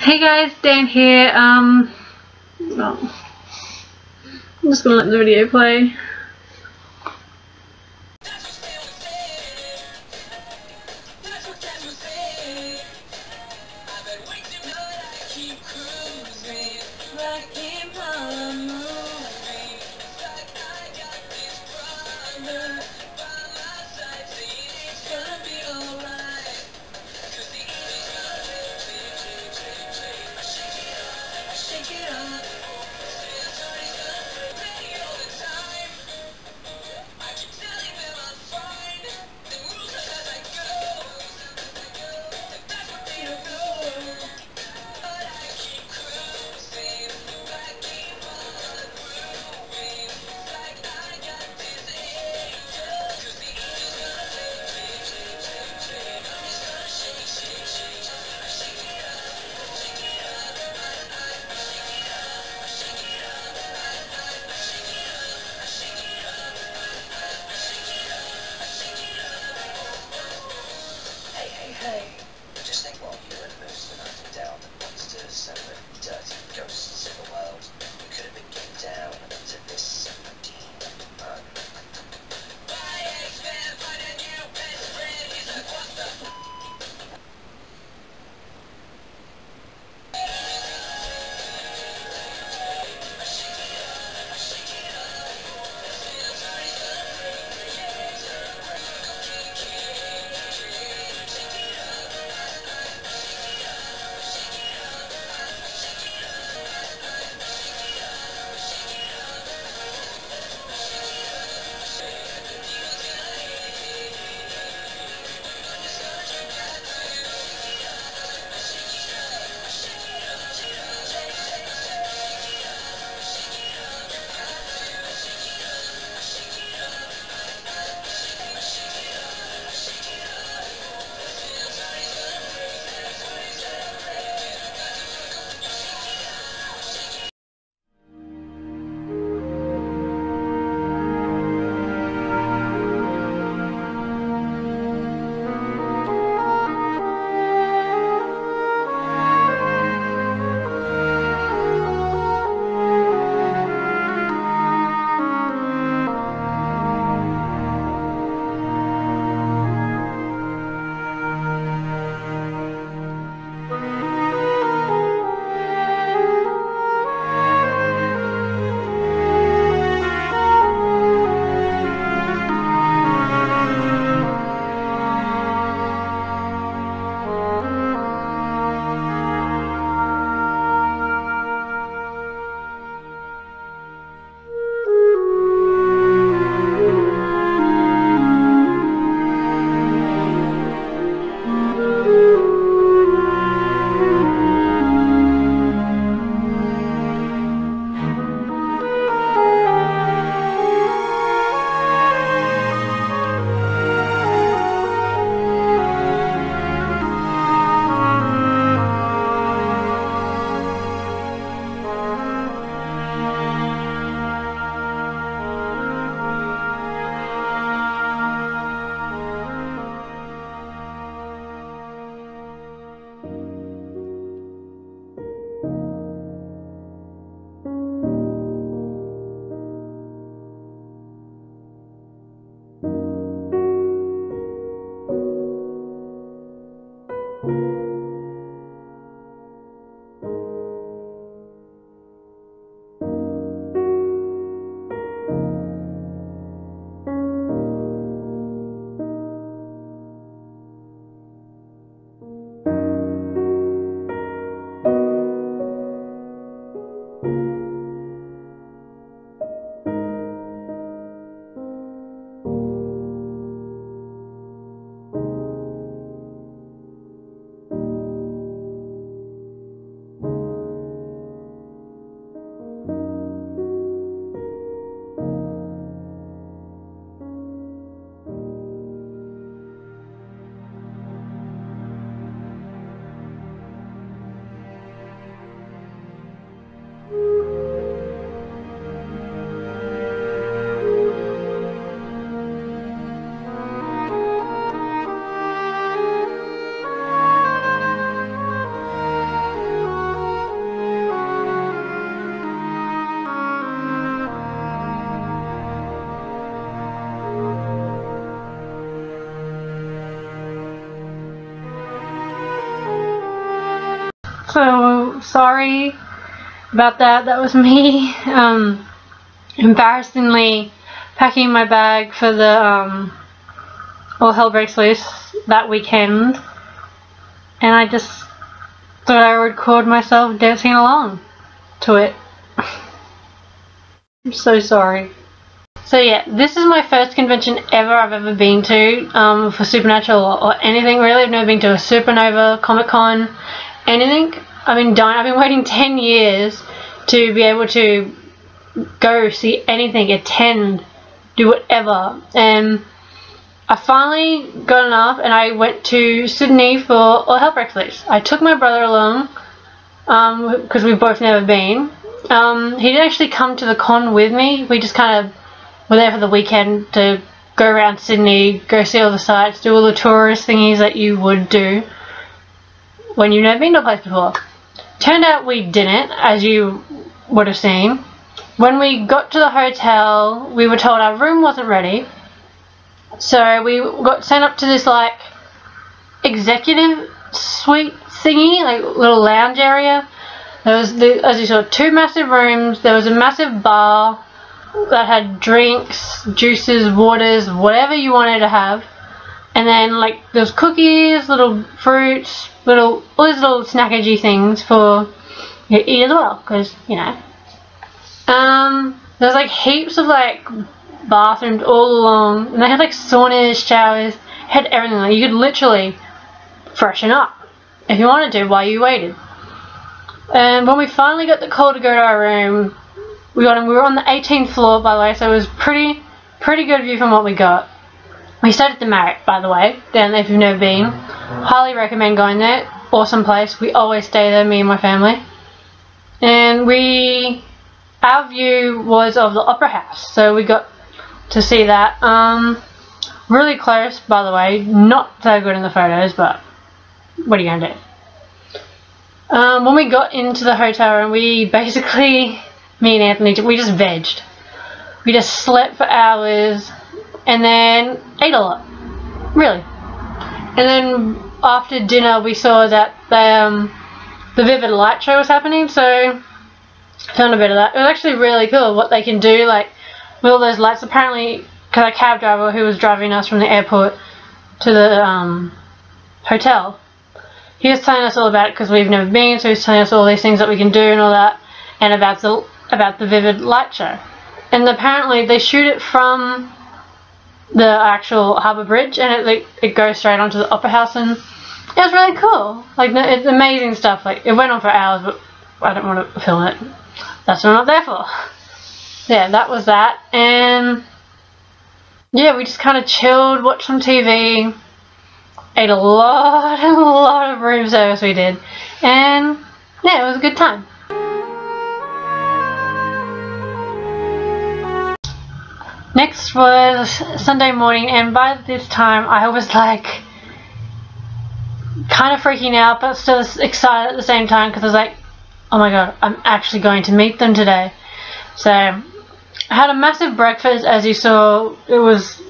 Hey guys, Dan here. Well, I'm just gonna let the video play. Hey, just think while you were in the mood tonight down the monsters and the dirty ghosts in the world. We could have been getting down to this deep mud. So sorry about that. That was me embarrassingly packing my bag for the All Hell Breaks Loose that weekend, and I just thought I would record myself dancing along to it. I'm so sorry. So yeah, this is my first convention I've ever been to for Supernatural or anything really. I've never been to a Supernova, Comic-Con, anything. I've been waiting 10 years to be able to go see anything, attend, do whatever, and I finally got enough and I went to Sydney for All Hell Breaks Loose. I took my brother along because we've both never been. He didn't actually come to the con with me. We just kind of were there for the weekend to go around Sydney, go see all the sites, do all the tourist thingies that you would do when you've never been to a place before. Turned out we didn't, as you would have seen. When we got to the hotel, we were told our room wasn't ready. So we got sent up to this like executive suite thingy, like little lounge area. There was, as you saw, 2 massive rooms. There was a massive bar that had drinks, juices, waters, whatever you wanted to have. And then like there was cookies, little fruits, all these little snackagey things for you to eat as well, because you know. There was like heaps of like bathrooms all along, and they had like saunas, showers, had everything. Like you could literally freshen up if you wanted to while you waited. And when we finally got the call to go to our room, we were on the 18th floor, by the way, so it was pretty good view from what we got. We stayed at the Marriott, by the way, down there if you've never been. Highly recommend going there. Awesome place. We always stay there, me and my family. And our view was of the Opera House, so we got to see that. Really close, by the way. Not so good in the photos, but what are you gonna do? When we got into the hotel room, we basically, me and Anthony, we just vegged. We just slept for hours and then ate a lot. Really. And then after dinner we saw that the Vivid Light Show was happening, so found a bit of that. It was actually really cool what they can do, like with all those lights. Apparently, because our cab driver who was driving us from the airport to the hotel, he was telling us all about it because we've never been, so he's telling us all these things that we can do and all that, and about the Vivid Light Show. And apparently they shoot it from the actual Harbour Bridge, and it goes straight onto the Opera House, and it was really cool. Like, it's amazing stuff. Like, it went on for hours, but I don't want to film it. That's what I'm not there for. Yeah, that was that. And yeah, we just kind of chilled, watched some TV, ate a lot of room service we did, and yeah, it was a good time. Next was Sunday morning, and by this time I was like kind of freaking out but still excited at the same time, because I was like, oh my god, I'm actually going to meet them today. So I had a massive breakfast, as you saw. It was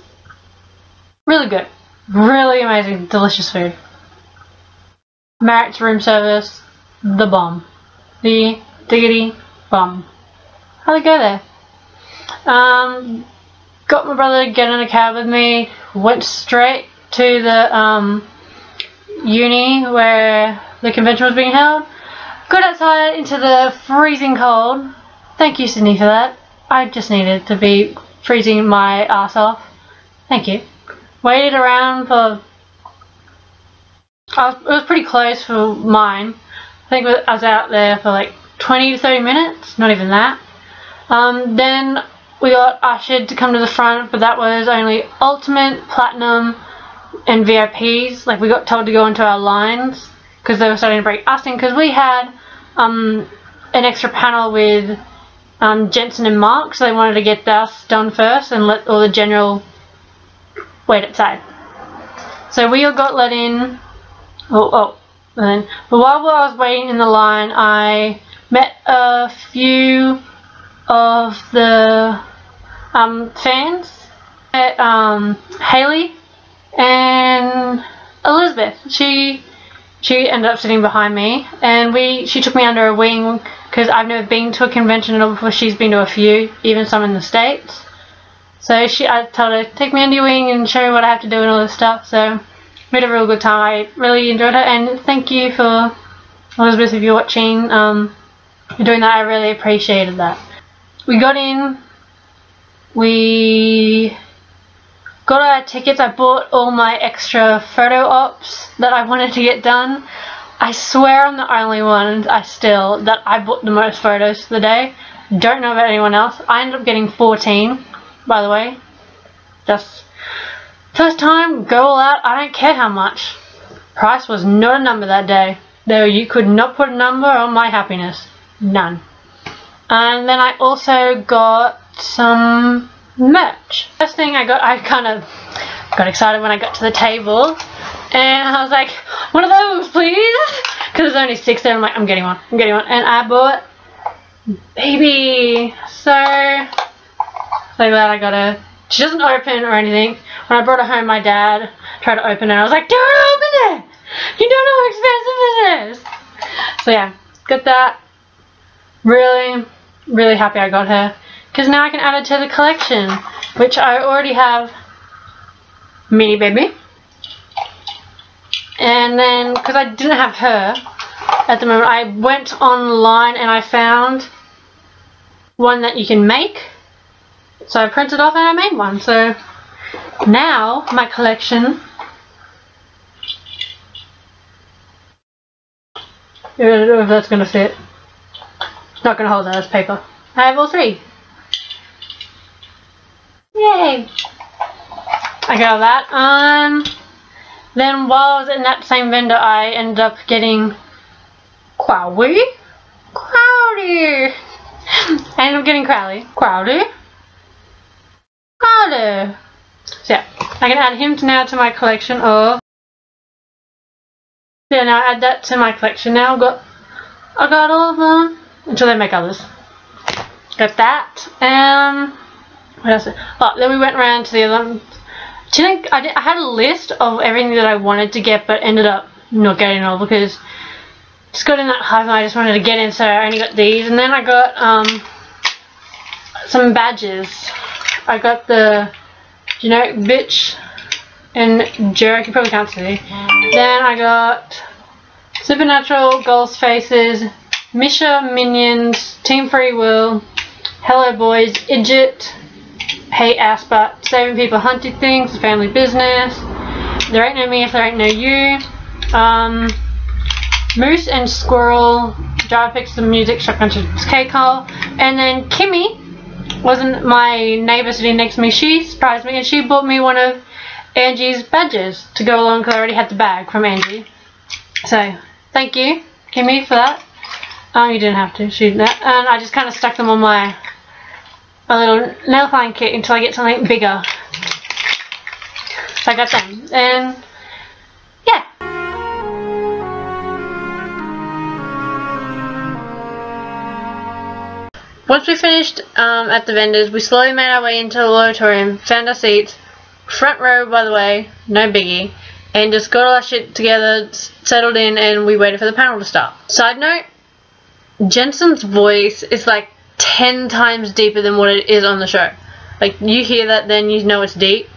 really good, really amazing, delicious food. Marriott's room service, the bomb, the diggity bomb. How'd it go there? Got my brother to get in a cab with me, went straight to the uni where the convention was being held. Got outside into the freezing cold. Thank you, Sydney, for that. I just needed to be freezing my ass off. Thank you. Waited around for... it was pretty close for mine. I think I was out there for like 20 to 30 minutes, not even that. Then we got ushered to come to the front, but that was only Ultimate, Platinum, and VIPs. Like, we got told to go into our lines because they were starting to break us in, because we had an extra panel with Jensen and Mark, so they wanted to get us done first and let all the general wait outside. So we all got let in. But while I was waiting in the line, I met a few of the fans. Haley and Elizabeth. She she ended up sitting behind me, and she took me under her wing because I've never been to a convention at all before. She's been to a few, even some in the States. So I told her, take me under your wing and show me what I have to do and all this stuff. So we had a real good time. I really enjoyed it, and thank you for Elizabeth if you're watching. For doing that, I really appreciated that. We got in. We got our tickets. I bought all my extra photo ops that I wanted to get done. I swear I'm the only one that I bought the most photos for the day. Don't know about anyone else. I ended up getting 14, by the way. Just first time, go all out. I don't care how much. Price was not a number that day. Though you could not put a number on my happiness. None. And then I also got some merch. First thing I kind of got excited when I got to the table, and I was like, one of those please, because there's only 6 there. I'm like, I'm getting one, and I bought baby. So glad I got her. She doesn't open or anything. When I brought her home, my dad tried to open it. I was like, don't open it, you don't know how expensive it is. So yeah, got that. Really happy I got her, because now I can add it to the collection, which I already have mini baby. And then, because I didn't have her at the moment, I went online and I found one that you can make. So I printed off and I made one. So now my collection, I don't know if that's going to fit. It's not going to hold that as paper. I have all 3. Yay! I got all that. Then while I was in that same vendor, I ended up getting Crowley. I ended up getting Crowley. So yeah, I can add him now to my collection of. Yeah, now I add that to my collection. Now I got all of them until they make others. Got that. What else? Oh, then we went around to the other one. I had a list of everything that I wanted to get, but ended up not getting it all because just got in that hype and I just wanted to get in, so I only got these. And then I got some badges. I got the generic bitch and jerk, you probably can't see. Then I got Supernatural, Ghost Faces, Misha Minions, Team Free Will, Hello Boys, Idjit, Hey Aspat, Saving People Hunting Things, Family Business, There Ain't No Me If There Ain't No You, Moose and Squirrel, Jar Fix the Music, Shotgun Chips Cake Hole, and then Kimmy wasn't my neighbour sitting next to me. She surprised me and she bought me one of Angie's badges to go along because I already had the bag from Angie. So thank you, Kimmy, for that. You didn't have to, she did that. And I just kind of stuck them on my little nail filing kit until I get something bigger. So I got them, and yeah. Once we finished at the vendors, we slowly made our way into the auditorium, found our seats, front row by the way, no biggie, and just got all our shit together, settled in, and we waited for the panel to start. Side note, Jensen's voice is like 10 times deeper than what it is on the show. Like, you hear that, then you know it's deep.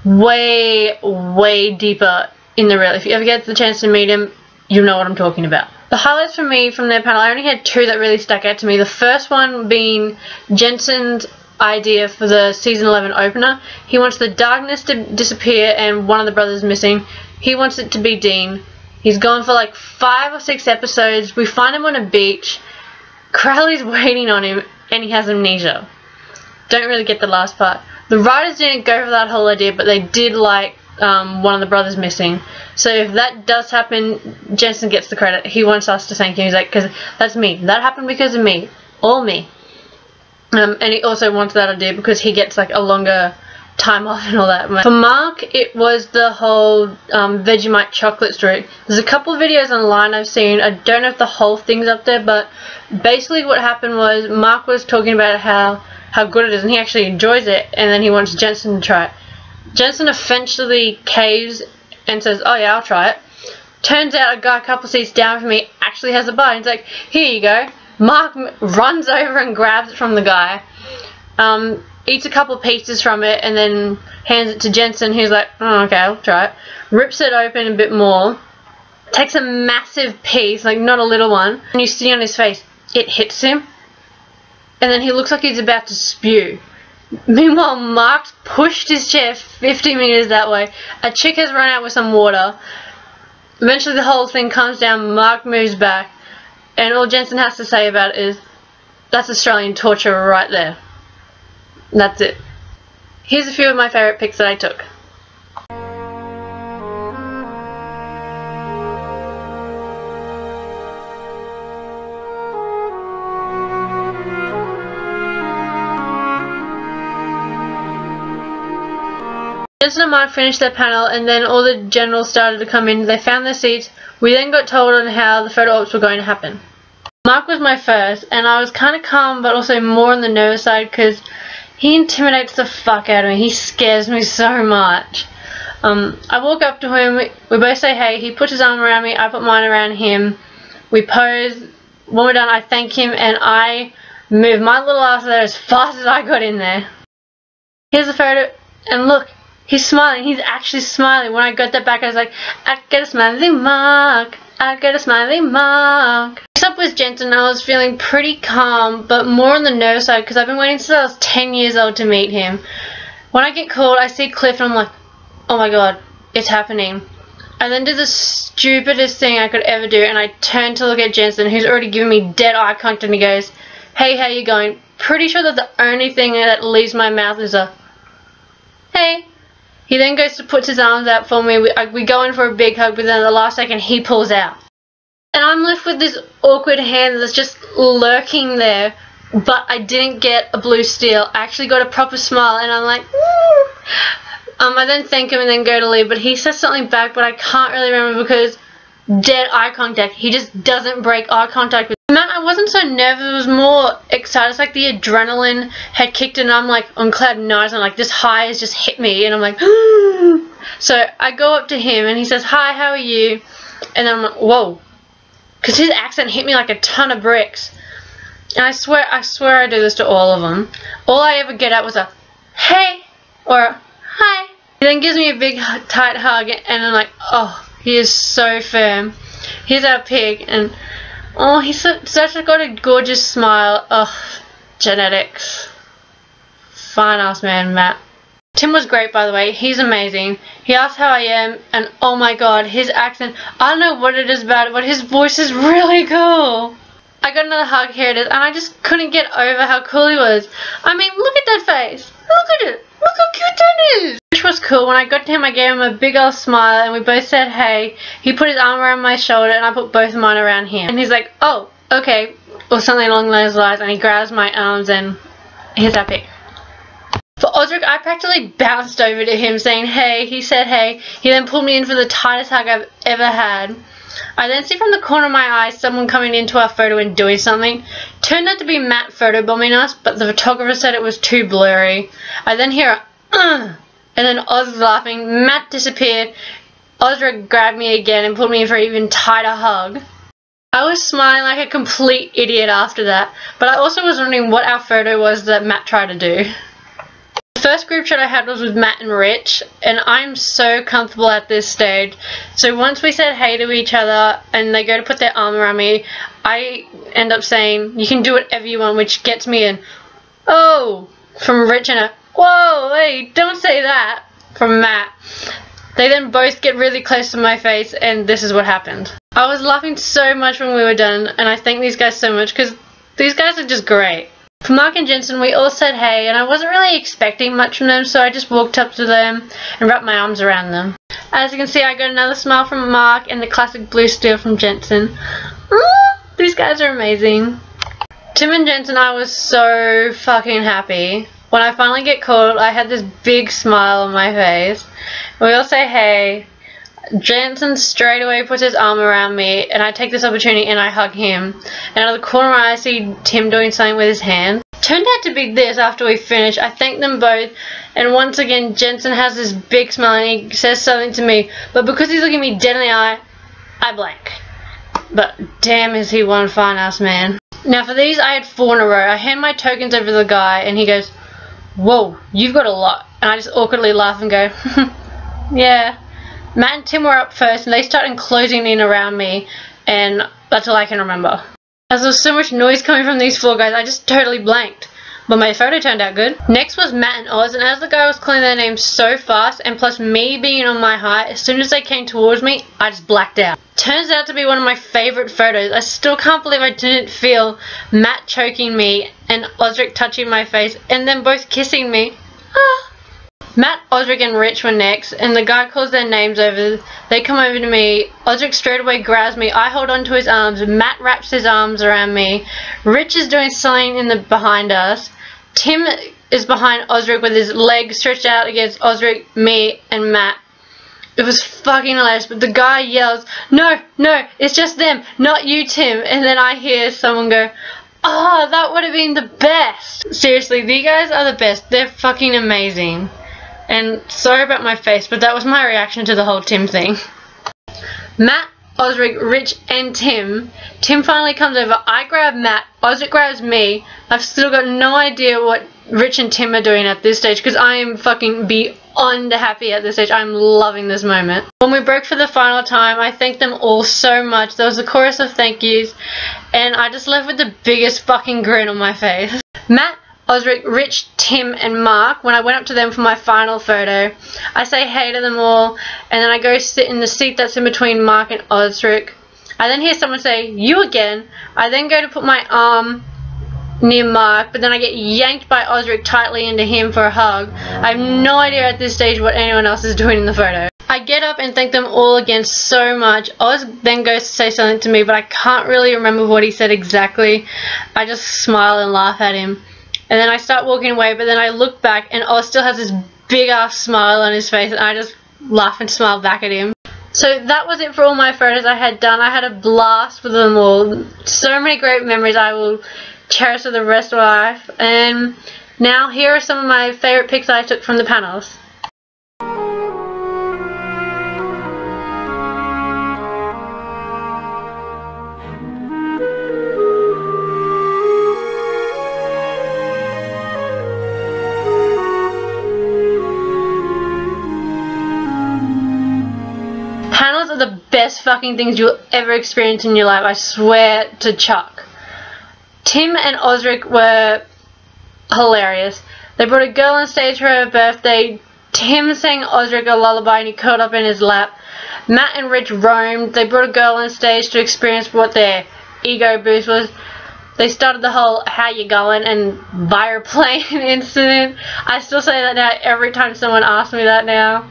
Way deeper in the real. If you ever get the chance to meet him, you'll know what I'm talking about. The highlights for me from their panel, I only had 2 that really stuck out to me. The first one being Jensen's idea for the season 11 opener. He wants the darkness to disappear and one of the brothers missing. He wants it to be Dean. He's gone for like 5 or 6 episodes. We find him on a beach. Crowley's waiting on him and he has amnesia. Don't really get the last part. The writers didn't go for that whole idea, but they did like one of the brothers missing. So if that does happen, Jensen gets the credit. He wants us to thank him. He's like, because that's me. That happened because of me. All me. And he also wants that idea because he gets like a longer time off and all that. For Mark, it was the whole Vegemite chocolate story. There's a couple of videos online I've seen. I don't know if the whole thing's up there, but basically what happened was Mark was talking about how good it is and he actually enjoys it, and then he wants Jensen to try it. Jensen eventually caves and says, oh yeah, I'll try it. Turns out a guy a couple seats down from me actually has a bite. He's like, here you go. Mark runs over and grabs it from the guy, eats a couple pieces from it, and then hands it to Jensen, who's like, oh, okay, I'll try it. Rips it open a bit more, takes a massive piece, like not a little one, and you see on his face, it hits him, and then he looks like he's about to spew. Meanwhile, Mark's pushed his chair 50 meters that way. A chick has run out with some water. Eventually the whole thing comes down, Mark moves back, and all Jensen has to say about it is, that's Australian torture right there. That's it. Here's a few of my favourite pics that I took. Jensen and Mark finished their panel, and then all the generals started to come in. They found their seats. We then got told on how the photo ops were going to happen. Mark was my first, and I was kind of calm but also more on the nervous side because he intimidates the fuck out of me. He scares me so much. I walk up to him, we both say hey, he puts his arm around me, I put mine around him, we pose. When we're done, I thank him and I move my little ass there as fast as I got in there. Here's the photo, and look, he's smiling. He's actually smiling. When I got that back, I was like, I get a smiley Mark. I get a smiley Mark. Next up was Jensen. I was feeling pretty calm, but more on the nervous side because I've been waiting since I was 10 years old to meet him. When I get called, I see Cliff and I'm like, oh my god, it's happening. I then did the stupidest thing I could ever do, and I turned to look at Jensen, who's already given me dead eye contact, and he goes, hey, how you going? Pretty sure that the only thing that leaves my mouth is a, hey. He then goes to put his arms out for me. We go in for a big hug, but then at the last second he pulls out. And I'm left with this awkward hand that's just lurking there, but I didn't get a blue steel. I actually got a proper smile, and I'm like, woo! I then thank him and then go to leave, but he says something back, but I can't really remember because dead eye contact. He just doesn't break eye contact with me. Man, I wasn't so nervous, I was more excited. It's like the adrenaline had kicked in and I'm like on cloud 9 and like this high has just hit me and I'm like, so I go up to him and he says, hi, how are you? And then I'm like, whoa, because his accent hit me like a ton of bricks. And I swear I do this to all of them. All I ever get at was a hey or a hi. He then gives me a big tight hug and I'm like, oh, he is so firm. Here's our pig, and oh, he's such got a gorgeous smile. Ugh, genetics. Fine ass man, Matt. Tim was great, by the way. He's amazing. He asked how I am, and oh my god, his accent, I don't know what it is about it, but his voice is really cool. I got another hug, here it is, and I just couldn't get over how cool he was. I mean, look at that face. Look at it. Look how cute that is. Which was cool. When I got to him, I gave him a big old smile, and we both said hey. He put his arm around my shoulder, and I put both of mine around him. And he's like, oh, okay, or something along those lines, and he grabs my arms, and here's our pic. For Osric, I practically bounced over to him saying hey. He said hey. He then pulled me in for the tightest hug I've ever had. I then see from the corner of my eye someone coming into our photo and doing something. Turned out to be Matt photobombing us, but the photographer said it was too blurry. I then hear a and then Oz was laughing. Matt disappeared. Osric grabbed me again and put me in for an even tighter hug. I was smiling like a complete idiot after that, but I also was wondering what our photo was that Matt tried to do. The first group shot I had was with Matt and Rich, and I'm so comfortable at this stage. So once we said hey to each other and they go to put their arm around me, I end up saying, you can do whatever you want, which gets me an oh from Rich and a whoa, hey, don't say that from Matt. They then both get really close to my face, and this is what happened. I was laughing so much when we were done, and I thank these guys so much because these guys are just great. For Mark and Jensen, we all said hey, and I wasn't really expecting much from them, so I just walked up to them and wrapped my arms around them. As you can see, I got another smile from Mark and the classic blue steel from Jensen. These guys are amazing. Tim and Jensen, I was so fucking happy. When I finally get called, I had this big smile on my face. We all say hey. Jensen straight away puts his arm around me, and I take this opportunity and I hug him. And out of the corner of my eye, I see Tim doing something with his hand. Turned out to be this after we finished. I thank them both, and once again Jensen has this big smile and he says something to me, but because he's looking me dead in the eye, I blank. But damn is he one fine ass man. Now for these I had 4 in a row. I hand my tokens over to the guy and he goes, "Whoa, you've got a lot." And I just awkwardly laugh and go, "Yeah." Matt and Tim were up first and they started closing in around me, and that's all I can remember. As there was so much noise coming from these 4 guys, I just totally blanked. But my photo turned out good. Next was Matt and Oz, and as the guy was calling their names so fast, and plus me being on my height, as soon as they came towards me, I just blacked out. Turns out to be one of my favourite photos. I still can't believe I didn't feel Matt choking me and Osric touching my face, and then both kissing me. Ah. Matt, Osric and Rich were next, and the guy calls their names over. They come over to me. Osric straight away grabs me. I hold on to his arms. Matt wraps his arms around me. Rich is doing something in the behind us. Tim is behind Osric with his legs stretched out against Osric, me, and Matt. It was fucking hilarious, but the guy yells, "No, no, it's just them, not you, Tim." And then I hear someone go, "Oh, that would have been the best." Seriously, these guys are the best. They're fucking amazing. And sorry about my face, but that was my reaction to the whole Tim thing. Matt, Osric, Rich, and Tim. Tim finally comes over. I grab Matt. Osric grabs me. I've still got no idea what Rich and Tim are doing at this stage because I am fucking beyond happy at this stage. I'm loving this moment. When we broke for the final time, I thanked them all so much. There was a chorus of thank yous, and I just left with the biggest fucking grin on my face. Matt, Osric, Rich, Tim, and Mark, when I went up to them for my final photo, I say hey to them all, and then I go sit in the seat that's in between Mark and Osric. I then hear someone say, "You again." I then go to put my arm near Mark, but then I get yanked by Osric tightly into him for a hug. I have no idea at this stage what anyone else is doing in the photo. I get up and thank them all again so much. Oz then goes to say something to me, but I can't really remember what he said exactly. I just smile and laugh at him. And then I start walking away, but then I look back and Oz still has this big ass smile on his face, and I just laugh and smile back at him. So that was it for all my photos I had done. I had a blast with them all. So many great memories I will cherish for the rest of my life. And now here are some of my favourite pics I took from the panels. Panels are the best fucking things you'll ever experience in your life, I swear to Chuck. Tim and Osric were hilarious. They brought a girl on stage for her birthday. Tim sang Osric a lullaby and he curled up in his lap. Matt and Rich roamed. They brought a girl on stage to experience what their ego boost was. They started the whole "how you going" and biplane incident. I still say that now every time someone asks me that now.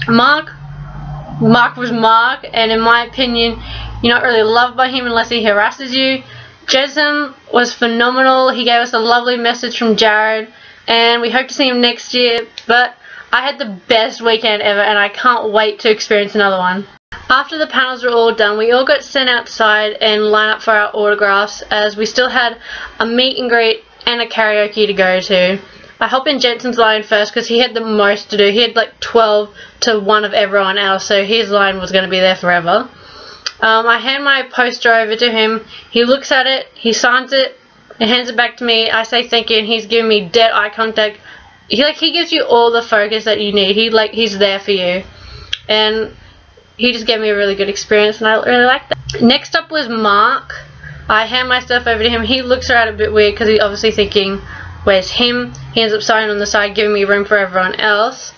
Mark was Mark, and in my opinion, you're not really loved by him unless he harasses you. Jason was phenomenal. He gave us a lovely message from Jared, and we hope to see him next year. But I had the best weekend ever, and I can't wait to experience another one. After the panels were all done, we all got sent outside and lined up for our autographs, as we still had a meet and greet and a karaoke to go to. I hopped in Jensen's line first because he had the most to do. He had like 12 to 1 of everyone else, so his line was going to be there forever. I hand my poster over to him. He looks at it, he signs it, and hands it back to me. I say thank you, and he's giving me dead eye contact. He gives you all the focus that you need. He's there for you, and he just gave me a really good experience, and I really liked that. Next up was Mark. I hand my stuff over to him. He looks around a bit weird because he's obviously thinking, where's him? He ends up signing on the side, giving me room for everyone else.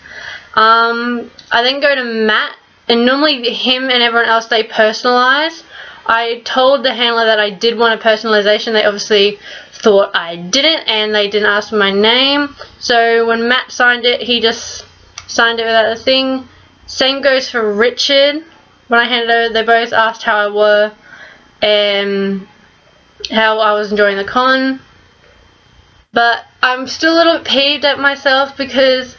I then go to Matt, and normally him and everyone else, they personalise. I told the handler that I did want a personalisation. They obviously thought I didn't, and they didn't ask for my name. So when Matt signed it, he just signed it without a thing. Same goes for Richard. When I handed it over, they both asked how I were and how I was enjoying the con. But I'm still a little bit peeved at myself because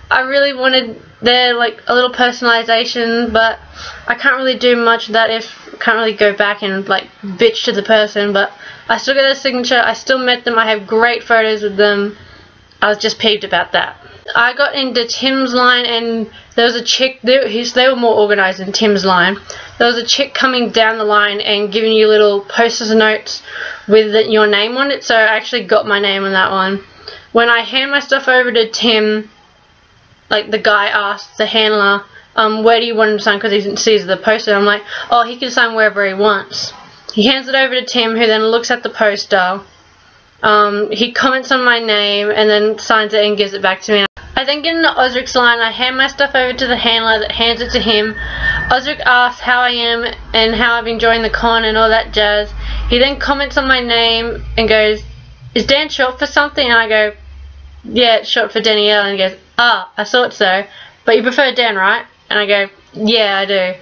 I really wanted there like a little personalization, but I can't really do much of that I can't really go back and like bitch to the person. But I still got their signature, I still met them, I have great photos with them. I was just peeved about that. I got into Tim's line, and there was a chick, they were more organised than Tim's line. There was a chick coming down the line and giving you little post-it notes with your name on it, so I actually got my name on that one. When I hand my stuff over to Tim, like the guy asked the handler, where do you want him to sign, because he sees the poster. I'm like, oh, he can sign wherever he wants. He hands it over to Tim, who then looks at the poster. He comments on my name and then signs it and gives it back to me. I then get into Osric's line. I hand my stuff over to the handler that hands it to him. Osric asks how I am and how I've been enjoying the con and all that jazz. He then comments on my name and goes, is Dan short for something? And I go, yeah, it's short for Danielle. And he goes, ah, I thought so. But you prefer Dan, right? And I go, yeah, I do.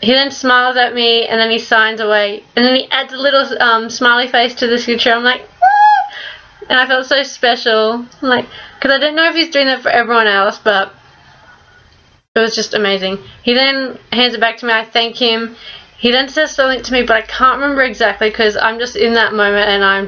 He then smiles at me and then he signs away. And then he adds a little smiley face to the signature. I'm like, and I felt so special, like, because I didn't know if he's doing that for everyone else, but it was just amazing. He then hands it back to me. I thank him. He then says something to me, but I can't remember exactly because I'm just in that moment and I'm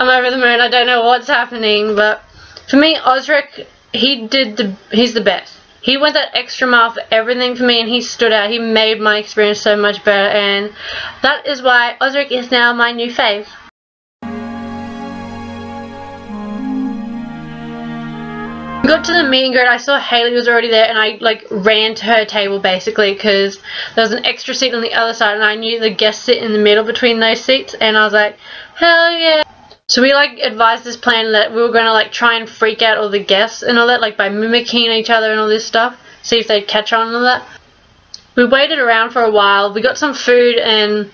over the moon. I don't know what's happening, but for me, Osric, he's the best. He went that extra mile for everything for me, and he stood out. He made my experience so much better, and that is why Osric is now my new fave. We got to the meet and greet. I saw Hayley was already there, and I ran to her table basically because there was an extra seat on the other side, and I knew the guests sit in the middle between those seats, and I was like, hell yeah. So we advised this plan that we were going to try and freak out all the guests and all that, by mimicking each other and all this stuff, see if they'd catch on and all that. We waited around for a while. We got some food and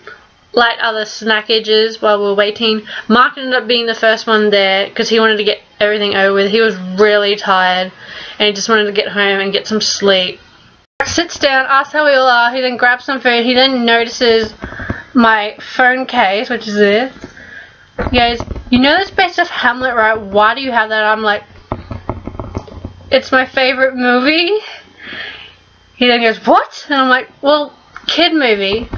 light other snackages while we were waiting. Mark ended up being the first one there because he wanted to get everything over with. He was really tired and he just wanted to get home and get some sleep. Sits down, asks how we all are. He then grabs some food. He then notices my phone case, which is this. He goes, you know this best of Hamlet, right? Why do you have that? I'm like, it's my favorite movie. He then goes, what? And I'm like, well, kid movie.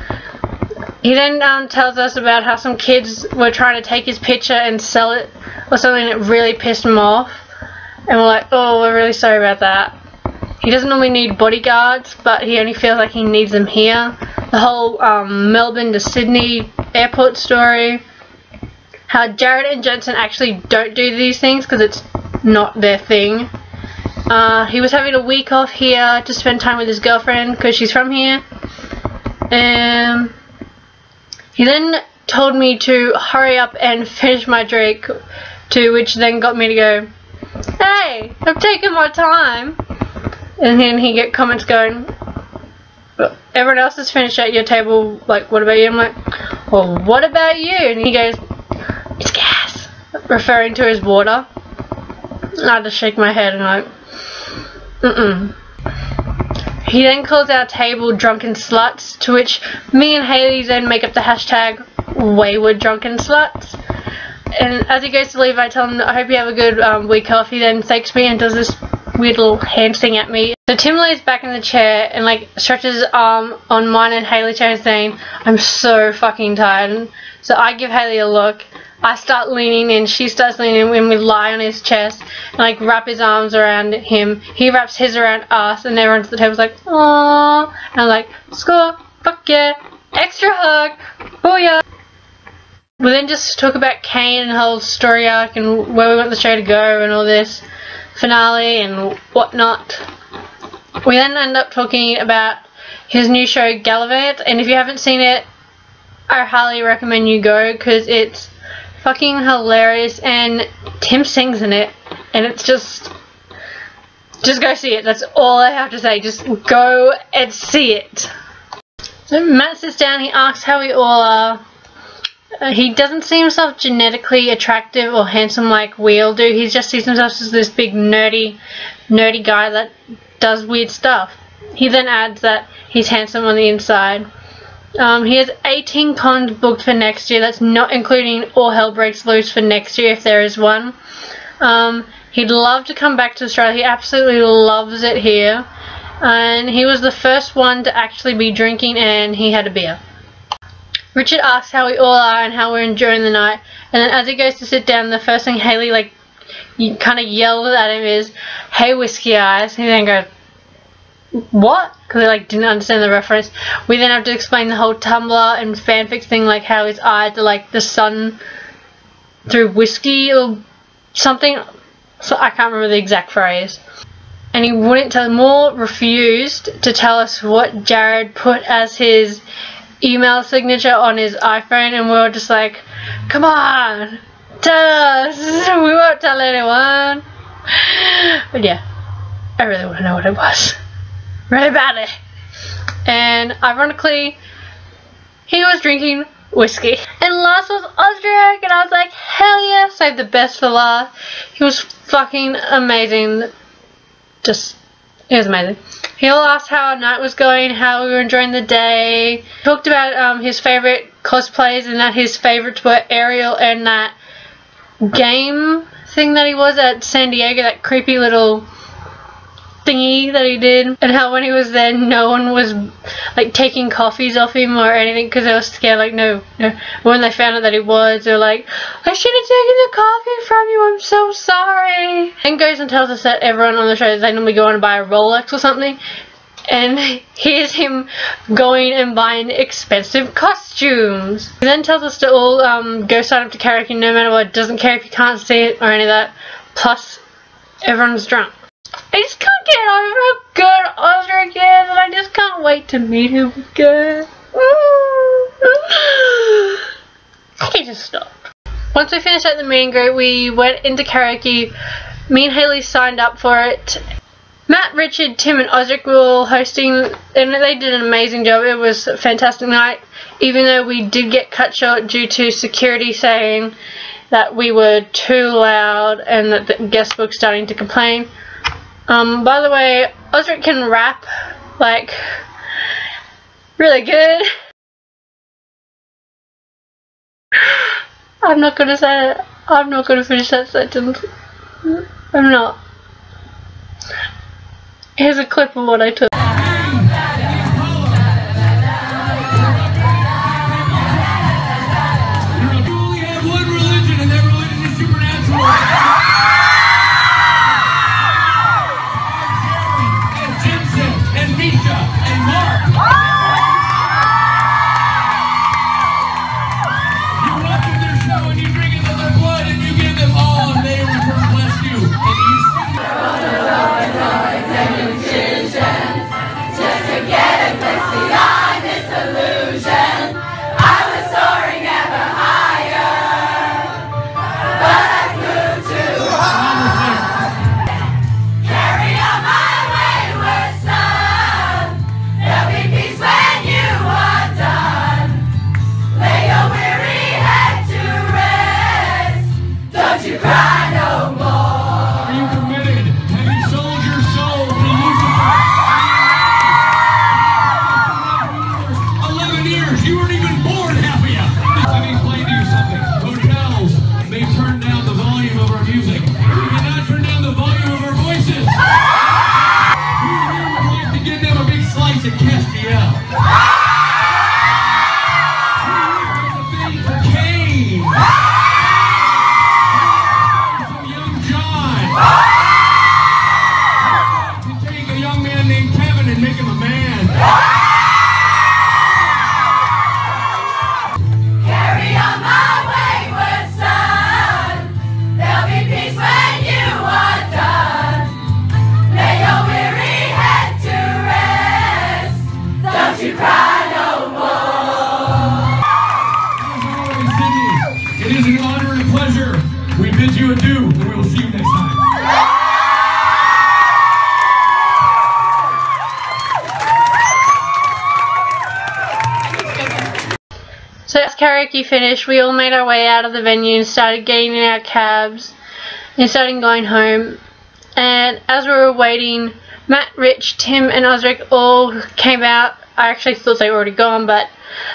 He then tells us about how some kids were trying to take his picture and sell it or something that really pissed him off. And we're like, oh, we're really sorry about that. He doesn't normally need bodyguards, but he only feels like he needs them here. The whole Melbourne to Sydney airport story. How Jared and Jensen actually don't do these things because it's not their thing. He was having a week off here to spend time with his girlfriend because she's from here. He then told me to hurry up and finish my drink, to which then got me to go, hey, I'm taking my time. And then he get comments going, everyone else is finished at your table, what about you? I'm like, well, what about you? And he goes, it's gas, referring to his water. And I just shake my head and I'm like, He then calls our table drunken sluts, to which me and Hayley then make up the hashtag wayward drunken sluts. And as he goes to leave, I tell him, I hope you have a good week off. He then thanks me and does this weird little hand thing at me. So Tim lays back in the chair and stretches his arm on mine and Hayley's chair saying, I'm so fucking tired. And so I give Hayley a look. I start leaning in, she starts leaning in, and we lie on his chest and wrap his arms around him. He wraps his around us, and everyone at the table's like, aww. And I'm like, score, fuck yeah, extra hug, booyah. We then just talk about Kane and the whole story arc and where we want the show to go and all this finale and whatnot. We then end up talking about his new show Gallivant, and if you haven't seen it, I highly recommend you go because it's fucking hilarious and Tim sings in it and it's just go see it. That's all I have to say. Just go and see it. So Matt sits down, he asks how we all are. He doesn't see himself genetically attractive or handsome like we all do. He just sees himself as this big nerdy guy that does weird stuff. He then adds that he's handsome on the inside. He has 18 cons booked for next year. That's not including All Hell Breaks Loose for next year if there is one. He'd love to come back to Australia. He absolutely loves it here. And he was the first one to actually be drinking and he had a beer. Richard asks how we all are and how we're enjoying the night. And then as he goes to sit down, the first thing Hayley you kind of yelled at him is, "Hey, Whiskey Eyes." He then goes, "What?" Because they like didn't understand the reference. We then have to explain the whole Tumblr and fanfic thing, like how his eyes are like the sun through whiskey or something. So I can't remember the exact phrase. And he wouldn't tell, more refused to tell us what Jared put as his email signature on his iPhone, and we were just like, "Come on, tell us, we won't tell anyone." But yeah, I really want to know what it was. Really badly. And ironically, he was drinking whiskey. And last was Osric, and I was like, hell yeah, saved the best for last. He was fucking amazing. Just, it was amazing. He all asked how our night was going, how we were enjoying the day. Talked about his favourite cosplays, and that his favourites were Ariel and that game thing that he was at San Diego, that creepy little thingy that he did, and how when he was there no one was like taking coffees off him or anything because they were scared, like no. When they found out that he was, they were like, "I should have taken the coffee from you, I'm so sorry." And goes and tells us that everyone on the show, they normally go on and buy a Rolex or something, and here's him going and buying expensive costumes. He then tells us to all go sign up to karaoke no matter what, doesn't care if you can't see it or any of that, plus everyone's drunk. I just can't get over how good Osric is, and I just can't wait to meet him again. He just stopped. Once we finished at the meet and greet, we went into karaoke. Me and Haley signed up for it. Matt, Richard, Tim and Osric were all hosting, and they did an amazing job. It was a fantastic night, even though we did get cut short due to security saying that we were too loud and that the guests were starting to complain. By the way, Osric can rap, like, really good. I'm not gonna say it. I'm not gonna finish that sentence. I'm not. Here's a clip of what I took. So as karaoke finished, we all made our way out of the venue and started getting in our cabs and started going home. And as we were waiting, Matt, Rich, Tim and Osric all came out. I actually thought they were already gone, but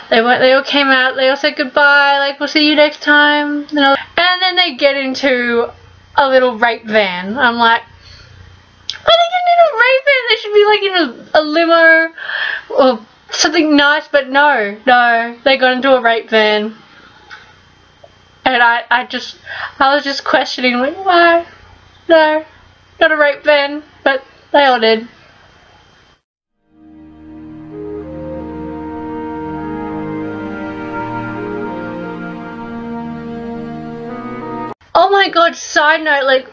they weren't. They all came out, they all said goodbye, like we'll see you next time. And then they get into a little rape van. I'm like, why are they getting in a rape van? They should be like in a limo or something nice, but no, they got into a rape van. And I was just questioning, like, why? No, not a rape van, but they all did. Oh my god, side note, like,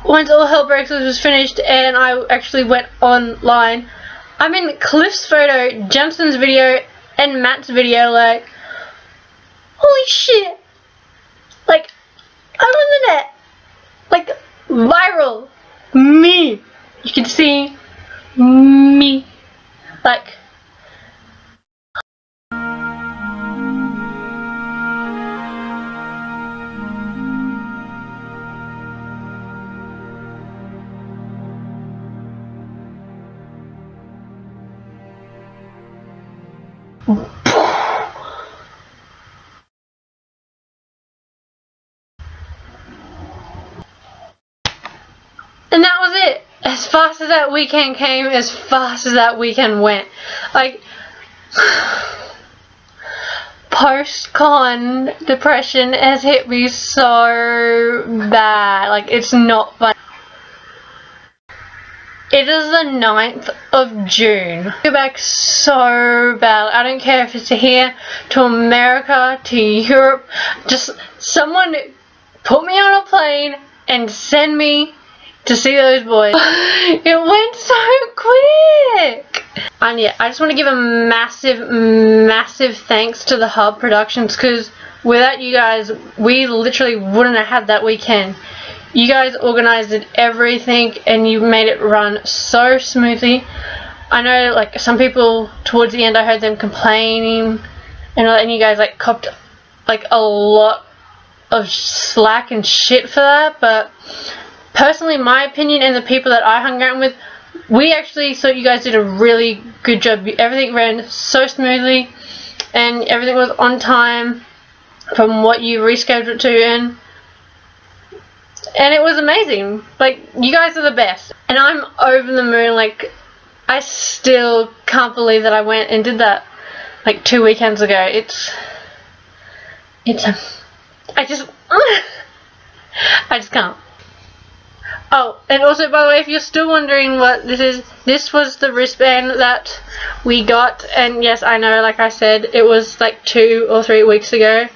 once All Hell Breaks Loose was finished and I actually went online, I'm in Cliff's photo, Jensen's video, and Matt's video, like, holy shit, like, I'm on the net, like, viral, me, you can see, me, like, and that was it. As fast as that weekend came, as fast as that weekend went. Like, post-con depression has hit me so bad. Like, it's not fun. It is the 9th of June. I go back so bad. I don't care if it's here, to America, to Europe. Just someone put me on a plane and send me to see those boys. It went so quick. And yeah, I just want to give a massive thanks to the Hub Productions, because without you guys, we literally wouldn't have had that weekend. You guys organized everything and you made it run so smoothly. I know, like, some people towards the end, I heard them complaining, and you guys like copped like a lot of slack and shit for that, but personally, my opinion and the people that I hung out with, we actually thought you guys did a really good job. Everything ran so smoothly and everything was on time from what you rescheduled to, and it was amazing. Like, you guys are the best. And I'm over the moon. Like, I still can't believe that I went and did that like 2 weekends ago. I just can't. Oh, and also, by the way, if you're still wondering what this is, this was the wristband that we got, and yes, I know, like I said, it was like 2 or 3 weeks ago.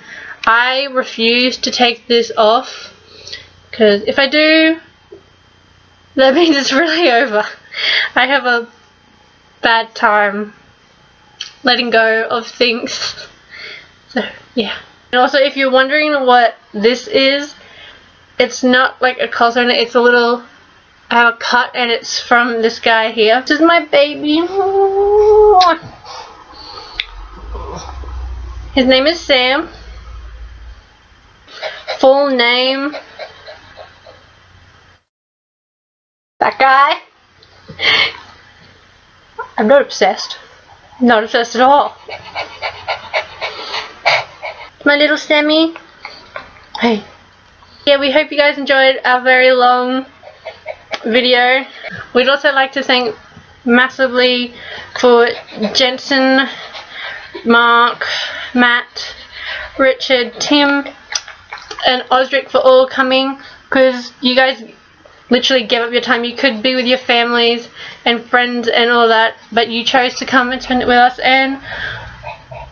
I refuse to take this off, because if I do, that means it's really over. I have a bad time letting go of things. So, yeah. And also, if you're wondering what this is, it's not like a collar, it's a little cut, and it's from this guy here. This is my baby. His name is Sam. Full name. That guy. I'm not obsessed. Not obsessed at all. My little Sammy. Hey. Yeah, we hope you guys enjoyed our very long video. We'd also like to thank massively for Jensen, Mark, Matt, Richard, Tim, and Osric for all coming, because you guys literally gave up your time. You could be with your families and friends and all that, but you chose to come and spend it with us, and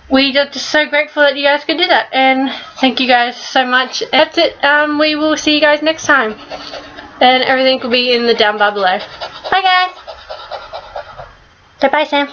we are just so grateful that you guys could do that, and thank you guys so much. That's it. We will see you guys next time, and everything will be in the down bar below. Bye guys. Say bye, Sam.